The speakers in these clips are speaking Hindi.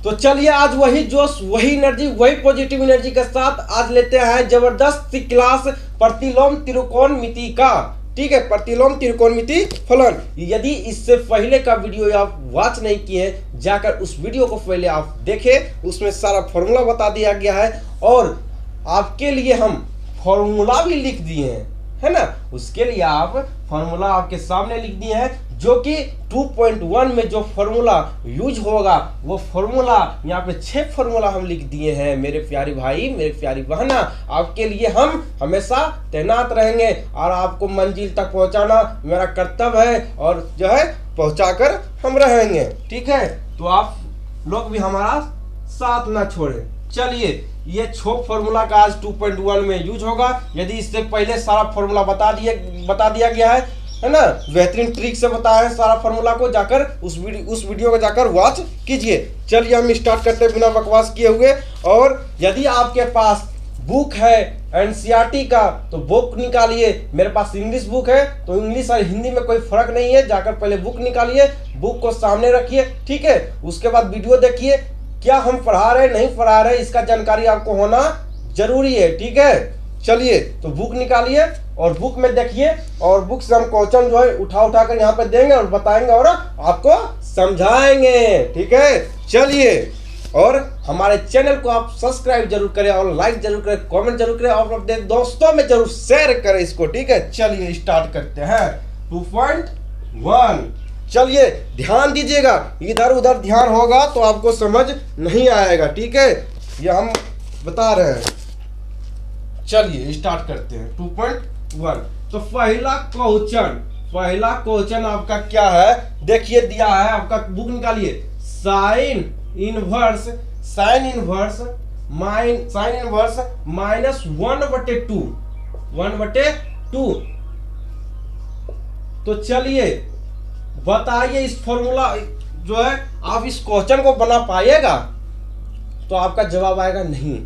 तो चलिए आज वही जोश, वही एनर्जी, वही पॉजिटिव एनर्जी के साथ आज लेते हैं जबरदस्त सी क्लास प्रतिलोम त्रिकोणमिति का। ठीक है, प्रतिलोम त्रिकोणमिति फलन। यदि इससे पहले का वीडियो आप वॉच नहीं किए, जाकर उस वीडियो को पहले आप देखें, उसमें सारा फॉर्मूला बता दिया गया है और आपके लिए हम फॉर्मूला भी लिख दिए हैं, है ना। उसके लिए आप फॉर्मूला आपके सामने लिख दिए हैं, जो कि 2.1 में जो फॉर्मूला यूज होगा वो फॉर्मूला यहाँ पे 6 फॉर्मूला हम लिख दिए हैं। मेरे प्यारे भाई, मेरे प्यारी बहना, आपके लिए हम हमेशा तैनात रहेंगे और आपको मंजिल तक पहुंचाना मेरा कर्तव्य है और जो है पहुंचाकर हम रहेंगे। ठीक है, तो आप लोग भी हमारा साथ ना छोड़ें। चलिए, ये 6 फॉर्मूला का आज 2.1 में यूज होगा। यदि इससे पहले सारा फॉर्मूला बता दिया गया है ना, बेहतरीन ट्रिक से बताया है सारा फॉर्मूला को, जाकर उस वीडियो को जाकर वॉच कीजिए। चलिए हम स्टार्ट करते हैं बिना बकवास किए हुए। और यदि आपके पास बुक है एनसीईआरटी का तो बुक निकालिए। मेरे पास इंग्लिश बुक है तो इंग्लिश और हिंदी में कोई फर्क नहीं है, जाकर पहले बुक निकालिए, बुक को सामने रखिए। ठीक है, उसके बाद वीडियो देखिए, क्या हम पढ़ा रहे नहीं पढ़ा रहे इसका जानकारी आपको होना जरूरी है। ठीक है, चलिए तो बुक निकालिए और बुक में देखिए और बुक से हम क्वेश्चन जो है उठा कर यहाँ पे देंगे और बताएंगे और आपको समझाएंगे। ठीक है, चलिए, और हमारे चैनल को आप सब्सक्राइब जरूर करें और लाइक जरूर करें, कमेंट जरूर करें और अपने दोस्तों में जरूर शेयर करें इसको। ठीक है, चलिए स्टार्ट करते हैं 2.1। चलिए ध्यान दीजिएगा, इधर उधर ध्यान होगा तो आपको समझ नहीं आएगा। ठीक है, ये हम बता रहे हैं। चलिए स्टार्ट करते हैं 2.1। तो पहला क्वेश्चन आपका क्या है, देखिए दिया है आपका, बुक निकालिए। Sine inverse minus 1/2। तो चलिए बताइए इस फॉर्मूला जो है आप इस क्वेश्चन को बना पाइएगा? तो आपका जवाब आएगा नहीं।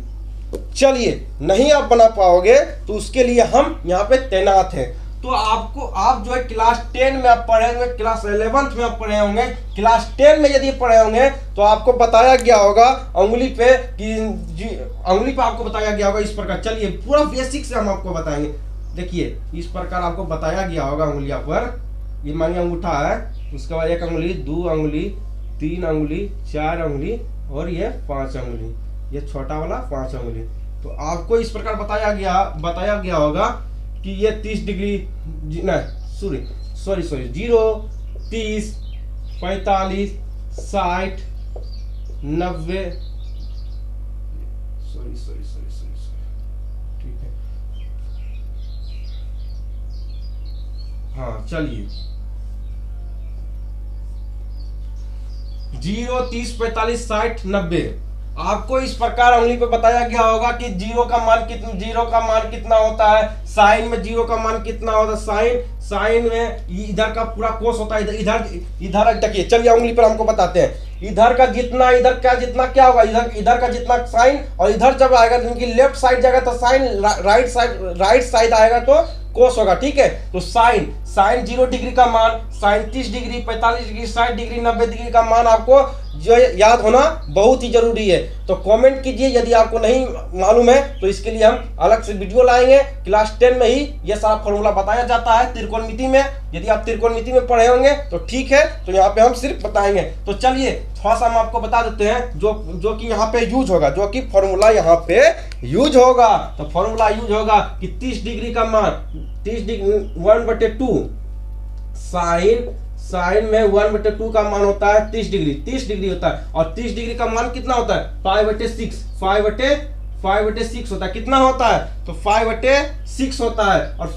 चलिए, नहीं आप बना पाओगे तो उसके लिए हम यहाँ पे तैनात हैं। तो आप जो है क्लास 10 में आप पढ़े होंगे, क्लास 11th में आप पढ़े होंगे, क्लास 10 में यदि पढ़े होंगे तो आपको बताया गया होगा अंगुली पे आपको बताया गया होगा इस प्रकार। चलिए पूरा बेसिक से हम आपको बताएंगे। देखिए इस प्रकार आपको बताया गया होगा अंगुलिया पर, ये मानिए अंगूठा है, उसके बाद 1 अंगुली, 2 अंगुली, 3 अंगुली, 4 अंगुली और ये 5 अंगुली, ये छोटा वाला 5 अंगुली। तो आपको इस प्रकार बताया गया होगा कि ये 30 डिग्री, सॉरी 0, 30, 45, 60, 90, सॉरी ठीक है, हाँ चलिए 0, 30, 45, 60, 90। आपको इस प्रकार उंगली पे बताया गया होगा कि जीरो का मान कितना होता है, साइन में जीरो का मान कितना होता है। साइन में इधर का पूरा कोस होता है, इधर देखिए। चलिए उंगली पर हमको बताते हैं, इधर का जितना क्या होगा, इधर का जितना साइन, और इधर जब आएगा इनकी लेफ्ट साइड जाएगा तो साइन, राइट साइड आएगा तो कोस होगा। ठीक है, तो साइन 0 डिग्री का मान, sine 30 degree, 45 degree, 60 degree, 90 degree का मान आपको जो याद होना बहुत ही जरूरी है। तो कमेंट कीजिए यदि आपको नहीं मालूम है, तो इसके लिए हम अलग से वीडियो लाएंगे। क्लास 10 में ही ये सारा फॉर्मूला बताया जाता है त्रिकोणमिति में। यदि आप त्रिकोणमिति में पढ़े होंगे तो ठीक है, तो यहाँ पे हम सिर्फ बताएंगे। तो चलिए थोड़ा सा हम आपको बता देते हैं जो कि यहाँ पे यूज होगा, जो कि फॉर्मूला यहाँ पे यूज होगा। तो फॉर्मूला यूज होगा कि 30 डिग्री का मान 1/2 साइन में 1/2 का मान होता है 30 डिग्री होता है। और 30 डिग्री का मान कितना होता है, 5/6 होता है। कितना होता है, तो 5/6 होता है। और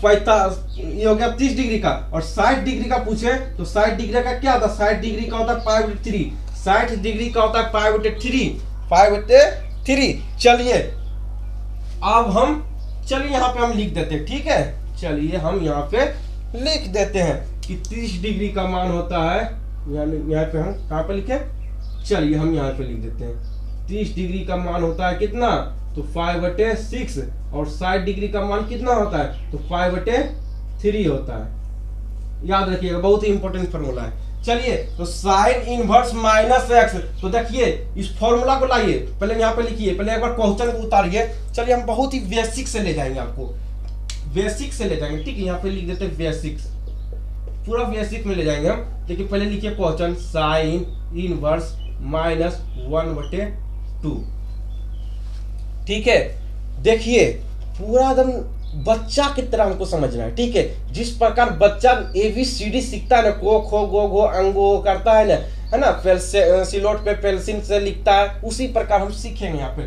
ये हो गया 30 डिग्री का। और 60 डिग्री का पूछे तो 60 डिग्री का क्या होता है, 60 डिग्री का होता है 5/3। 60 डिग्री का होता है 5/3। चलिए अब चलिए यहाँ पे हम लिख देते हैं। ठीक है, चलिए हम यहाँ पे लिख देते हैं कि 30 डिग्री का मान होता है, यहाँ पे हम कहाँ पे लिखे, चलिए हम यहाँ पे लिख देते हैं। 30 डिग्री का मान होता है कितना, तो 5/6। और 60 डिग्री का मान कितना होता है, तो 5/3 होता है। याद रखिएगा, बहुत ही इंपॉर्टेंट फॉर्मूला है। चलिए तो साइन इनवर्स माइनस एक्स, तो देखिए इस फॉर्मूला को लाइए, पहले यहाँ पे लिखिए, पहले एक बार क्वेश्चन को उतारिए। चलिए हम बहुत ही बेसिक से ले जाएंगे, आपको बेसिक से ले जाएंगे, ठीक है। यहाँ पे लिख देते हैं बेसिक्स, पूरा बेसिक में ले जाएंगे हम। लेकिन पहले लिखिए क्वेश्चन साइन इनवर्स माइनस 1/2, ठीक है। देखिए पूरा एकदम बच्चा की तरह हमको समझना है, ठीक है। जिस प्रकार बच्चा ABCD सीखता है ना, को खो गो घो अंगो करता है ना, है ना, सिलोट पे पेंसिल से लिखता है, उसी प्रकार हम सीखेंगे। यहाँ पे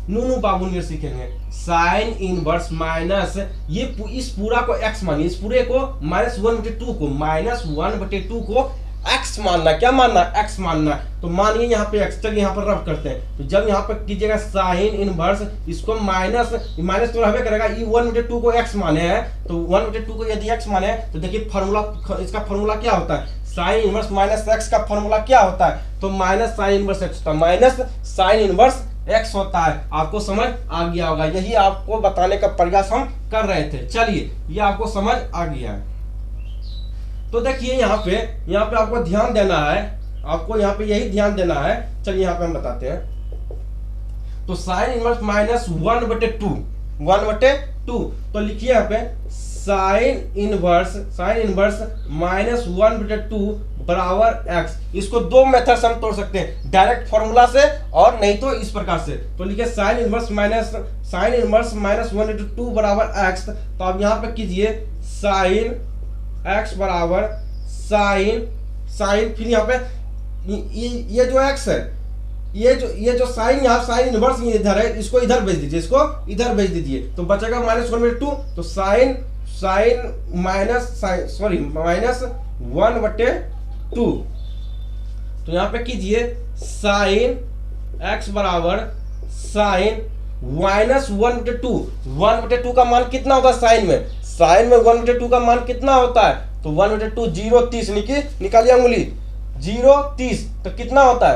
नूनू बाबू ने सीखेंगे साइन इनवर्स माइनस, ये इस पूरा को x मानिए, इस पूरे को -1/2 को -1/2 को x मानना, क्या मानना, x मानना। तो मानिए यहाँ पे x, चलिए यहाँ पर रब करते हैं। तो जब यहाँ पर कीजिएगा साइन इनवर्स, इसको माइनस तो रहबे करेगा, ये 1/2 को x माने हैं, तो 1/2 को यदि x माने तो देखिए फार्मूला, इसका फार्मूला क्या होता है, साइन इनवर्स माइनस x का फार्मूला क्या होता है, तो माइनस साइन इनवर्स x होता है, माइनस साइन इनवर्स x होता है। आपको समझ आ गया होगा, यही आपको बताने का प्रयास हम कर रहे थे। चलिए ये आपको समझ आ गया है। तो देखिए यहाँ पे आपको ध्यान देना है, आपको यहाँ पे यही ध्यान देना है। चलिए यहाँ पे हम बताते हैं। तो साइन इनवर्स माइनस 1/2, तो लिखिए यहाँ पे साइन इनवर्स माइनस 1/2 बराबर x। इसको दो मेथड से हम तोड़ सकते हैं, डायरेक्ट फॉर्मूला से और नहीं तो इस प्रकार से। तो लिखिए साइन इनवर्स माइनस 1/2 बराबर x। तो आप यहाँ पे कीजिए साइन x बराबर साइन फिर यहाँ पे ये जो x है, ये जो साइन, यहाँ साइन इनवर्स इधर है, इसको इधर भेज दीजिए, इसको इधर भेज दीजिए, तो बचेगा -1/2। तो साइन माइनस 1/2। तो यहाँ पे कीजिए साइन x बराबर साइन -1/2 का मान कितना होता है साइन में 1/2 का मान कितना होता है, तो 1/2 0.30 निकालिए अंगुली, 0.30 तो कितना होता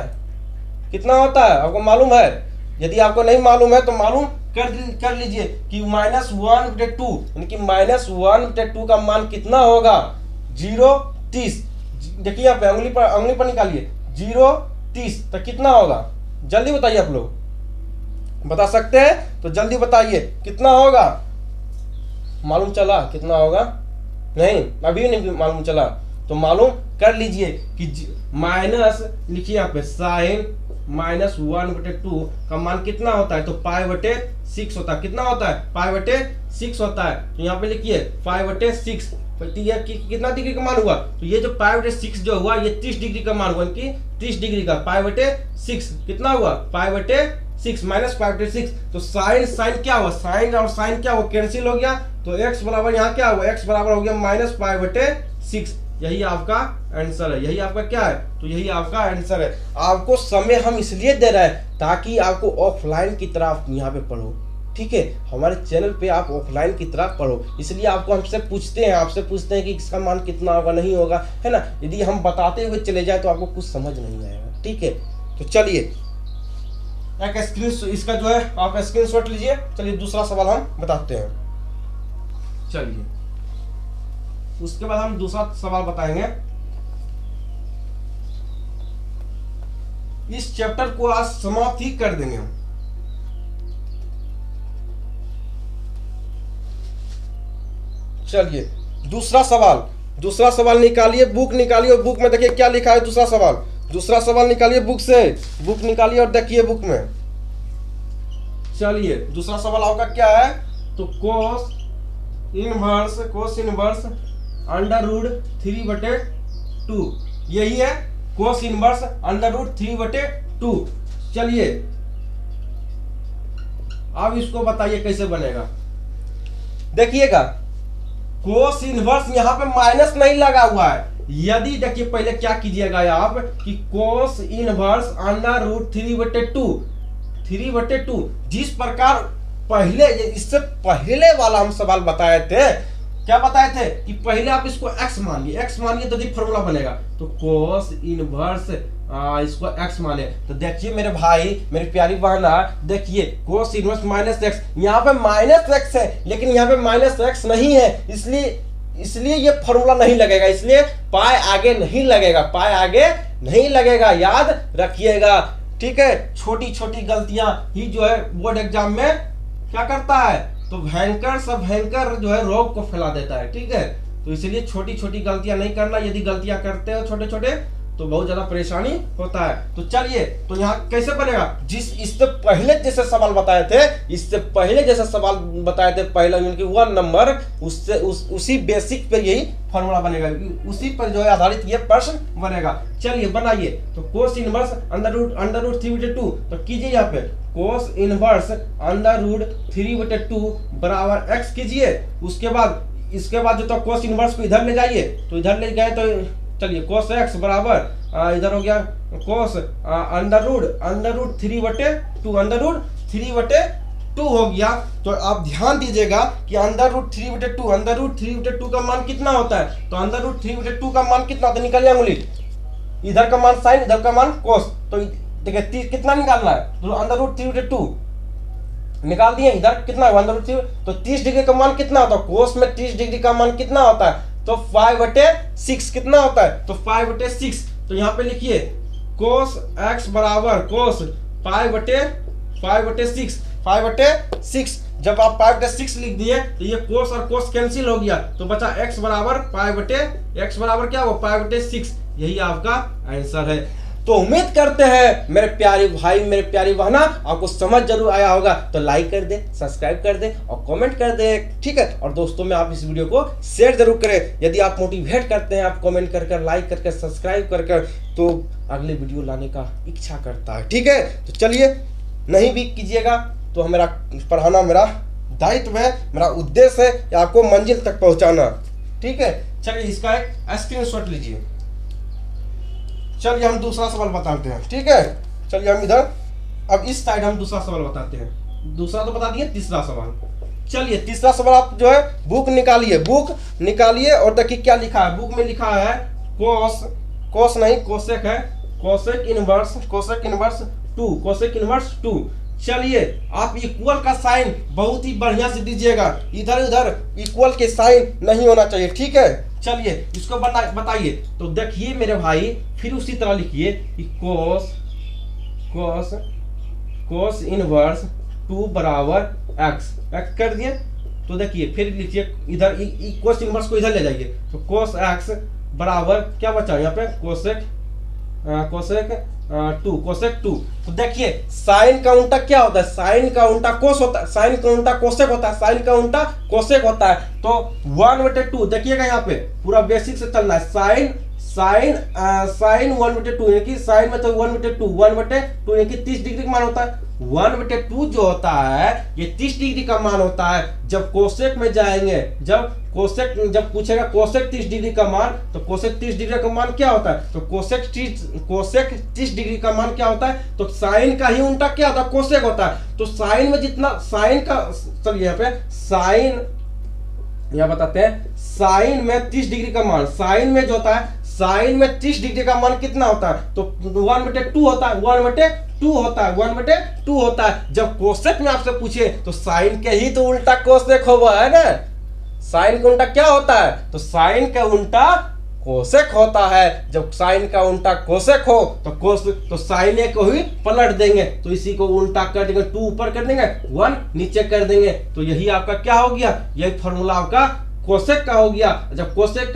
है, आपको मालूम है। यदि आपको नहीं मालूम है तो मालूम कर लीजिए कि -1/2 यानी कि -1/2 का मान कितना होगा, 0.30। देखिए यहाँ पे अंगुली पर निकालिए, 0.30 तो कितना होगा, जल्दी बताइए। आप लोग बता सकते हैं तो जल्दी बताइए कितना होगा, मालूम चला कितना होगा, नहीं अभी नहीं मालूम चला तो मालूम कर लीजिए कि माइनस लिखिए यहाँ पे साइन -1/2 का मान कितना होता है, तो π/6 होता है। कितना होता है, π/6 होता है। तो यहाँ पे लिखिए π/6, ये कितना डिग्री का मान हुआ, तो ये जो π/6 जो हुआ ये 30 डिग्री का मान हुआ, कि 30 डिग्री का π/6 कितना हुआ, π/6 माइनस π/6। तो साइन क्या हुआ, साइन और साइन क्या हुआ, कैंसिल हो गया। तो x बराबर यहाँ क्या हुआ, x बराबर हो गया -π/6। यही आपका आंसर है, यही आपका क्या है, तो यही आपका आंसर है। आपको समय हम इसलिए दे रहे हैं ताकि आपको ऑफलाइन की तरह यहाँ पे पढ़ो, ठीक है। हमारे चैनल पे आप ऑफलाइन की तरह पढ़ो, इसलिए आपको आपसे पूछते हैं कि इसका मान कितना होगा, नहीं होगा, है ना। यदि हम बताते हुए चले जाए तो आपको कुछ समझ नहीं आएगा, ठीक है। तो चलिए एक स्क्रीन इसका जो है आप स्क्रीनशॉट लीजिए। चलिए दूसरा सवाल हम बताते हैं। चलिए उसके बाद हम दूसरा सवाल बताएंगे। इस चैप्टर को आज समाप्त ही कर देंगे हम। चलिए दूसरा सवाल निकालिए, बुक निकालिए, बुक में देखिए क्या लिखा है। दूसरा सवाल निकालिए बुक से, बुक निकालिए और देखिए बुक में। चलिए दूसरा सवाल आपका क्या है, तो कोस इनवर्स √3/2 यही है, कोस इनवर्स √3/2। चलिए अब इसको बताइए कैसे बनेगा। देखिएगा कोस इनवर्स यहाँ पे माइनस नहीं लगा हुआ है। यदि देखिए पहले क्या कीजिएगा आप कि कोस इनवर्स √3/2 जिस प्रकार पहले इससे पहले वाला हम सवाल बताए थे, क्या बताए थे कि पहले आप इसको x मानिए तो फॉर्मूला बनेगा। तो कोस इनवर्स इसको x माने, तो देखिए मेरे भाई मेरी प्यारी बहना, देखिए कोस इनवर्स -x, यहाँ पे -x है लेकिन यहाँ पे -x नहीं है, इसलिए इसलिए ये फॉर्मूला नहीं लगेगा, इसलिए पाई आगे नहीं लगेगा, पाई आगे नहीं लगेगा, याद रखिएगा। ठीक है, छोटी छोटी गलतियां ही जो है बोर्ड एग्जाम में क्या करता है, तो भयंकर सब भयंकर जो है रोग को फैला देता है। ठीक है, तो इसलिए छोटी छोटी गलतियां नहीं करना, यदि गलतियां करते हो छोटे छोटे तो बहुत ज्यादा परेशानी होता है। तो चलिए, तो यहाँ कैसे बनेगा, इससे पहले जैसे सवाल बताए थे, इससे पहले जैसे सवाल बताए थे पहले यूनिट की 1 नंबर, उससे उसी बेसिक पे यही फॉर्मूला बनेगा, उसी पर जो है आधारित ये प्रश्न बनेगा। चलिए बनाइए। तो कोस इनवर्स अंडर रूट 3/2, तो कीजिए यहाँ पे कोस इनवर्स अंडर रूट 3/2 बराबर x कीजिए। उसके बाद इसके बाद जो तो कोस इनवर्स को इधर ले जाइए, तो इधर ले गए तो चलिए कोस x बराबर इधर हो गया कोस अंडर रूट 3/2 अंडर रूट 3/2 हो गया। तो आप ध्यान दीजिएगा कि अंडर रूट 3/2 का मान कितना होता है, तो अंडर रूट 3/2 का मान कितना होता है, निकालिए अंगुली, इधर का मान साइन, इधर का मान कोस, तो देखिए कितना निकालना है, तो अंडर रूट 3/2 निकाल दिए, इधर कितना है अंडर रूट 3, तो 30 डिग्री का मान कितना होता है, कोस में 30 डिग्री का मान कितना होता है, तो 5/6 कितना होता है, तो 5/6। तो यहाँ पे लिखिए कोस x बराबर कोस 5/6 जब आप 5/6 लिख दिए तो ये कोस और कोस कैंसिल हो गया, तो बचा x बराबर क्या हुआ 5/6, यही आपका आंसर है। तो उम्मीद करते हैं मेरे प्यारे भाई मेरे प्यारी बहना आपको समझ जरूर आया होगा, तो लाइक कर दे, सब्सक्राइब कर दे और कमेंट कर दे। ठीक है, और दोस्तों में आप इस वीडियो को शेयर जरूर करें। यदि आप मोटिवेट करते हैं, आप कमेंट कर लाइक करके सब्सक्राइब कर तो अगले वीडियो लाने का इच्छा करता है। ठीक है, तो चलिए, नहीं भी कीजिएगा तो मेरा पढ़ाना मेरा दायित्व है, मेरा उद्देश्य है कि आपको मंजिल तक पहुंचाना। ठीक है, चलिए इसका एक स्क्रीनशॉट लीजिए। चलिए हम दूसरा सवाल बताते हैं। ठीक है, चलिए हम इधर अब इस साइड हम दूसरा सवाल बताते हैं। दूसरा तो बता दिए, तीसरा सवाल। चलिए तीसरा सवाल आप जो है बुक निकालिए और देखिए क्या लिखा है। बुक में लिखा है कोसेक है, कोसेक इनवर्स 2। चलिए आप इक्वल का साइन बहुत ही बढ़िया से दीजिएगा, इधर उधर इक्वल के साइन नहीं होना चाहिए। ठीक है, चलिए इसको बताइए। तो देखिए मेरे भाई, फिर उसी तरह लिखिए कि कोस इनवर्स 2 बराबर x कर दिए। तो देखिए फिर लिखिए इधर कोस इनवर्स को इधर ले जाइए, तो कोस x बराबर क्या बचा यहाँ पे कोसेक 2। तो देखिए साइन का उल्टा क्या होता है, साइन का उल्टा कोस होता है, साइन का उल्टा कोसेक होता है, साइन का उल्टा कोसेक होता है। तो 1/2 देखिएगा, यहाँ पे पूरा बेसिक से चलना है। साइन 1/2 यानी कि साइन में तो 1/2 यानी कि 30 डिग्री का मान होता है। 1/2 जो होता है ये 30 डिग्री का मान होता है। जब कोसेक में जाएंगे, जब पूछेगा कोसेक 30 डिग्री का मान, तो कोसेक 30 डिग्री का मान क्या होता है, तो कोसेक 30 डिग्री का मान क्या होता है, तो साइन का ही उल्टा क्या होता है, कोसेक होता है। तो साइन में जितना साइन का, चलिए यहाँ पे साइन यहाँ बताते हैं, साइन में 30 डिग्री का मान, साइन में जो होता है, साइन में 30 डिग्री का मान कितना होता है, तो 1/2 होता है, 1/2 होता है। जब कोसेक में आपसे पूछे तो साइन के ही तो उल्टा कोसेक होगा, है ना। साइन का उल्टा क्या होता है, तो साइन का उल्टा कोसेक होता है। जब साइन का उल्टा कोसेक हो तो साइन को ही पलट देंगे, तो इसी को उल्टा कर देंगे, 2 ऊपर कर देंगे, 1 नीचे कर देंगे। तो यही आपका क्या हो गया, यही फॉर्मूला आपका कोसेक का हो गया। जब कोसेक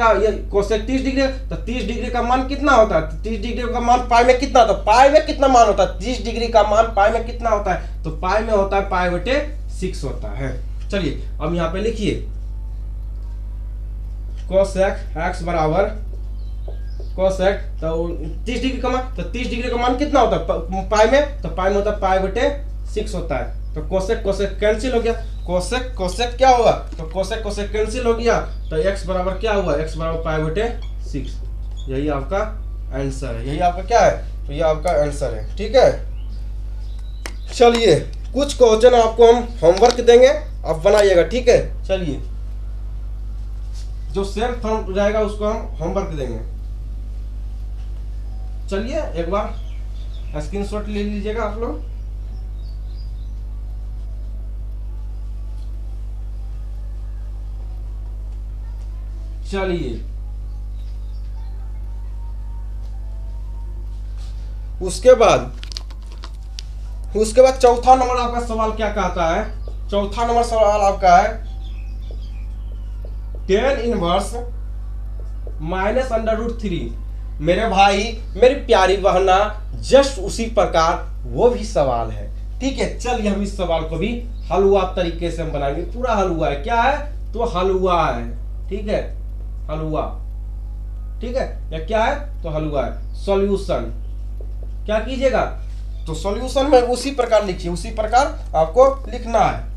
30 डिग्री, तो 30 डिग्री का मान कितना होता है, 30 डिग्री का मान पाई में कितना होता है, पाई में कितना मान होता है, 30 डिग्री का मान पाई में कितना होता है, तो पाई में होता है π/6 होता है। चलिए अब यहाँ पे लिखिए कोसेक x बराबर कोसेक, तो 30 डिग्री का मान, तो 30 डिग्री का मान कितना होता है पाई में, तो पाई में होता है π/6 होता है। तो कोसेक कैंसिल हो गया, कोसेक क्या होगा, तो कोसेक कैंसिल हो गया, तो x बराबर क्या हुआ, x बराबर π/6। यही आपका आंसर है, यही आपका क्या है, तो ये आपका आंसर है। ठीक है, चलिए कुछ क्वेश्चन आपको हम होमवर्क देंगे, आप बनाइएगा। ठीक है, चलिए जो सेल्फ रहेगा उसको हम होमवर्क देंगे। चलिए एक बार स्क्रीनशॉट ले लीजिएगा आप लोग। चलिए उसके बाद चौथा नंबर आपका सवाल क्या कहता है? चौथा नंबर सवाल आपका है tan इनवर्स माइनस √3। मेरे भाई मेरी प्यारी बहना, जस्ट उसी प्रकार वो भी सवाल है। ठीक है, चलिए हम इस सवाल को भी हलवा तरीके से हम बनाएंगे। पूरा हलवा है, क्या है? तो हलवा है। ठीक है, हलवा। ठीक है, या क्या है? तो हलवा है। सॉल्यूशन क्या कीजिएगा? तो सॉल्यूशन में उसी प्रकार लिखिए, उसी प्रकार आपको लिखना है।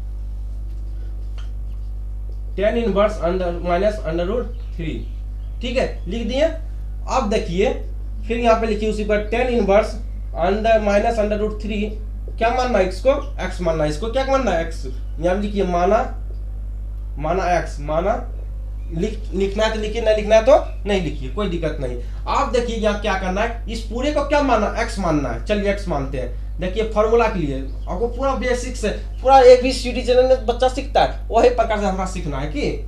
tan inverse minus √3। ठीक है, लिख दिए। अब देखिए फिर यहाँ पे लिखिए उसी पर tan इनवर्स माइनस √3। क्या मानना है? इसको x मानना है। इसको क्या मानना है? x। यहाँ लिखिए माना x, माना लिखना है तो लिखिए, नहीं लिखना है तो नहीं लिखिए, कोई दिक्कत नहीं। आप देखिए यहाँ क्या करना है, इस पूरे को क्या मानना? x मानना है। चलिए x मानते हैं। देखिए फॉर्मूला के लिए आपको पूरा बेसिक से पूरा ABCD चैनल में बच्चा सीखता है, वही प्रकार से हमारा सीखना है कि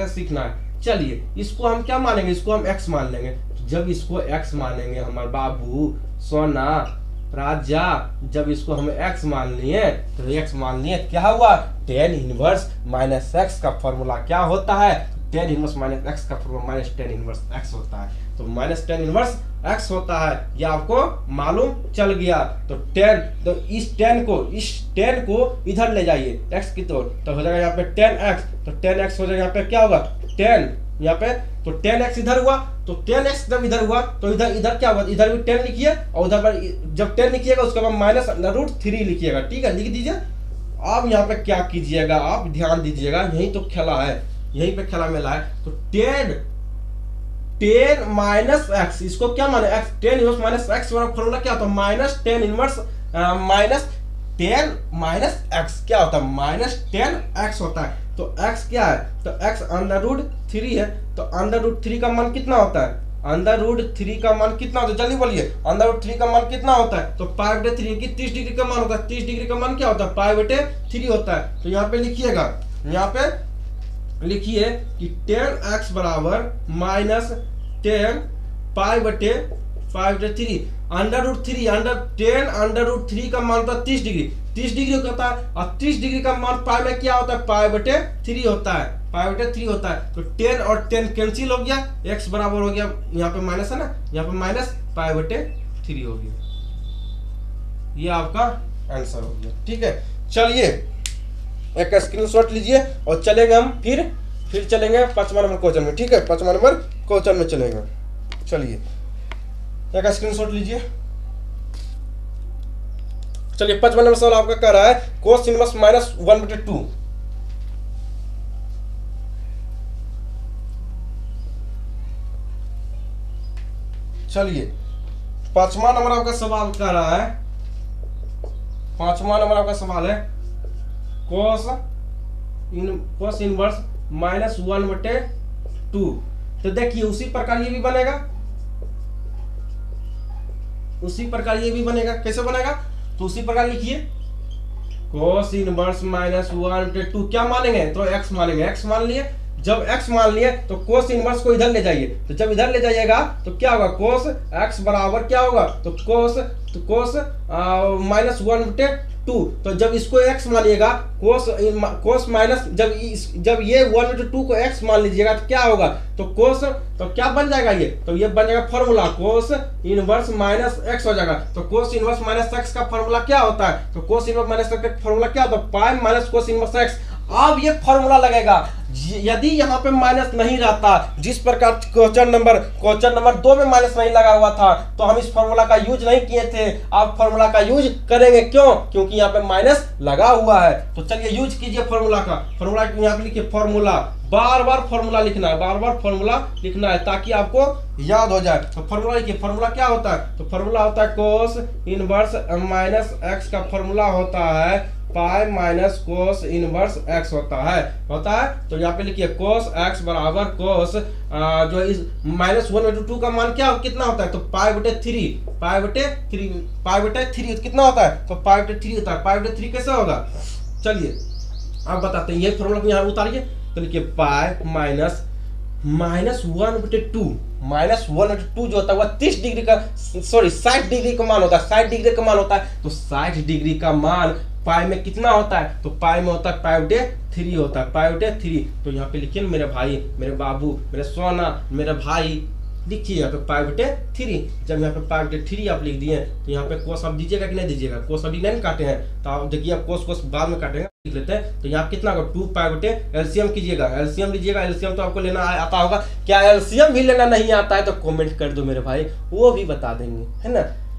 सीखना है। चलिए इसको हम क्या मानेंगे? इसको हम x मान लेंगे। जब इसको x मानेंगे हमारे बाबू सोना राजा, जब इसको हम x मान लिए तो x मान लिए, क्या हुआ? tan इनवर्स माइनस x का फॉर्मूला क्या होता है? tan इनवर्स माइनस x का formula minus tan inverse x होता है। तो माइनस tan इनवर्स x होता है, ये आपको मालूम चल गया। तो इस tan को इधर ले जाइए x की तो हो जाएगा यहाँ पे tan x। तो tan x हो जाएगा यहाँ पे क्या होगा? tan यहाँ पे तो tan x इधर हुआ, तो tan x जब इधर हुआ तो इधर क्या होगा? इधर भी tan लिखिए और उधर पर जब tan लिखिएगा उसके बाद माइनस √3 लिखिएगा। ठीक है, लिख दीजिए। अब यहाँ पे क्या कीजिएगा? आप ध्यान दीजिएगा, यही तो खेला है, यहीं पे खेला मेला है। तो tan माइनस x, इसको क्या माने? x। tan inverse minus x वाला फॉर्मूला क्या होता है? Minus tan inverse minus tan minus x क्या होता है? माइनस tan x होता है। तो x क्या है? तो x √3 है। तो √3 का मान कितना होता है? √3 का मान कितना होता है? जल्दी बोलिए, √3 का मान कितना होता है? तो π/3 की 30 डिग्री का मान होता है। 30 डिग्री का मान क्या होता है? π/3 होता है। तो यहाँ पे लिखिएगा, यहाँ पे लिखिए कि tan x बराबर माइनस tan π/3 √3 का मान होता है 30 डिग्री। 30 डिग्री होता है और 30 डिग्री का मान पाई में क्या होता है? π/3 होता है, π/3 होता है। तो 10 और 10 कैंसिल हो गया, x बराबर हो गया, यहाँ पे माइनस है ना, यहाँ पे माइनस π/3 हो गया। ये आपका आंसर हो गया। ठीक है, चलिए एक स्क्रीनशॉट लीजिए और चलेंगे हम फिर चलेंगे 5वां नंबर क्वेश्चन में। ठीक है, 5वां नंबर क्वेश्चन में चलेंगे। चलिए एक स्क्रीनशॉट लीजिए। चलिए 5वां नंबर सवाल आपका कह रहा है cos इनवर्स माइनस 1/2। चलिए 5वां नंबर आपका सवाल कह रहा है, 5वां नंबर आपका सवाल है cos इनवर्स माइनस 1/2। तो देखिए उसी प्रकार ये भी बनेगा, उसी प्रकार ये भी बनेगा। कैसे बनेगा? तो उसी प्रकार लिखिए cos इनवर्स माइनस 1/2 क्या मानेंगे? तो x मानेंगे। x मान लिए, जब x मान लिए तो cos इनवर्स को इधर ले जाइए। तो जब इधर ले जाइएगा तो क्या होगा? cos x बराबर क्या होगा? तो cos माइनस 1/2। तो जब इसको x मानिएगा, cos माइनस जब ये 1/2 को x मान लीजिएगा तो क्या होगा? तो cos तो क्या बन जाएगा? ये बन जाएगा formula cos inverse minus x हो जाएगा। तो cos इनवर्स माइनस x का फॉर्मूला क्या होता है? तो cos इनवर्स माइनस x का फॉर्मूला क्या होता है? Pi minus cos inverse x। अब ये फॉर्मूला लगेगा, यदि यहाँ पे माइनस नहीं रहता, जिस प्रकार क्वेश्चन नंबर 2 में माइनस नहीं लगा हुआ था, तो हम इस फॉर्मूला का यूज नहीं किए थे। अब फॉर्मूला का यूज करेंगे, क्यों? क्योंकि यहाँ पे माइनस लगा हुआ है। तो चलिए यूज कीजिए फॉर्मूला का। फॉर्मूला यहाँ पे लिखिए, फॉर्मूला बार बार फॉर्मूला लिखना है, बार बार फॉर्मूला लिखना है ताकि आपको याद हो जाए। तो फॉर्मूला लिखिए, फॉर्मूला क्या होता है? तो फॉर्मूला होता है cos इनवर्स माइनस x का फॉर्मूला होता है pi minus cos inverse x होता है। तो यहाँ पे लिखिए cos x बराबर cos जो इस माइनस 1/2 का मान क्या कितना होता है? तो π/3 कितना होता है? तो π/3 होता है। π/3 कैसे होगा? चलिए अब बताते हैं। ये फॉर्मूला को यहाँ उतारिए। तो लिखिए पाई माइनस -1/2 -1/2 जो होता है वह 30 डिग्री का, सॉरी 60 डिग्री का मान होता है, 60 डिग्री का मान होता है। तो 60 डिग्री का मान पाई में कितना होता है? तो पाई में होता है π/3 होता है, π/3। तो यहाँ पे लिखिए मेरे भाई, मेरे बाबू, मेरे सोना, मेरे भाई, लिखिए यहाँ पे π/3। जब यहाँ पे π/3 आप लिख दिए तो यहाँ पे कोस आप दीजिएगा कि नहीं दीजिएगा? कोस अभी नहीं काटे हैं तो आप देखिए, आप कोस बाद में काटेंगे, लिख लेते हैं। तो यहाँ कितना होगा? 2π/, एलसीएम कीजिएगा, एलसीएम लीजिएगा। एलसीएम तो आपको लेना आता होगा, क्या एलसीएम भी लेना नहीं आता है तो कमेंट कर दो मेरे भाई, वो भी बता देंगे, है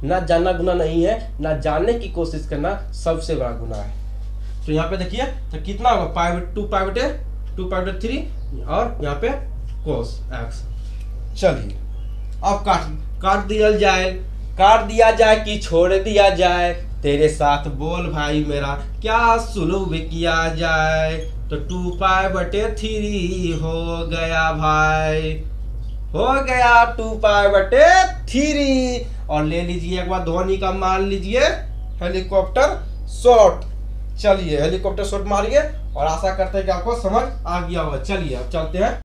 ना जानना गुनाह नहीं है, ना जानने की कोशिश करना सबसे बड़ा गुनाह है। तो यहाँ पे देखिए तो कितना होगा? 2π/3 और यहाँ पे कोस x। चलिए अब काट दिया जाए कि छोड़ दिया जाए, तेरे साथ बोल भाई मेरा क्या सुलूह किया जाए। तो 2π/3 हो गया भाई, हो गया 2π/3। और ले लीजिए एक बार ध्वनि का मान लीजिए, हेलीकॉप्टर शॉट। चलिए हेलीकॉप्टर शॉट मारिए और आशा करते हैं कि आपको समझ आ गया होगा। चलिए अब चलते हैं।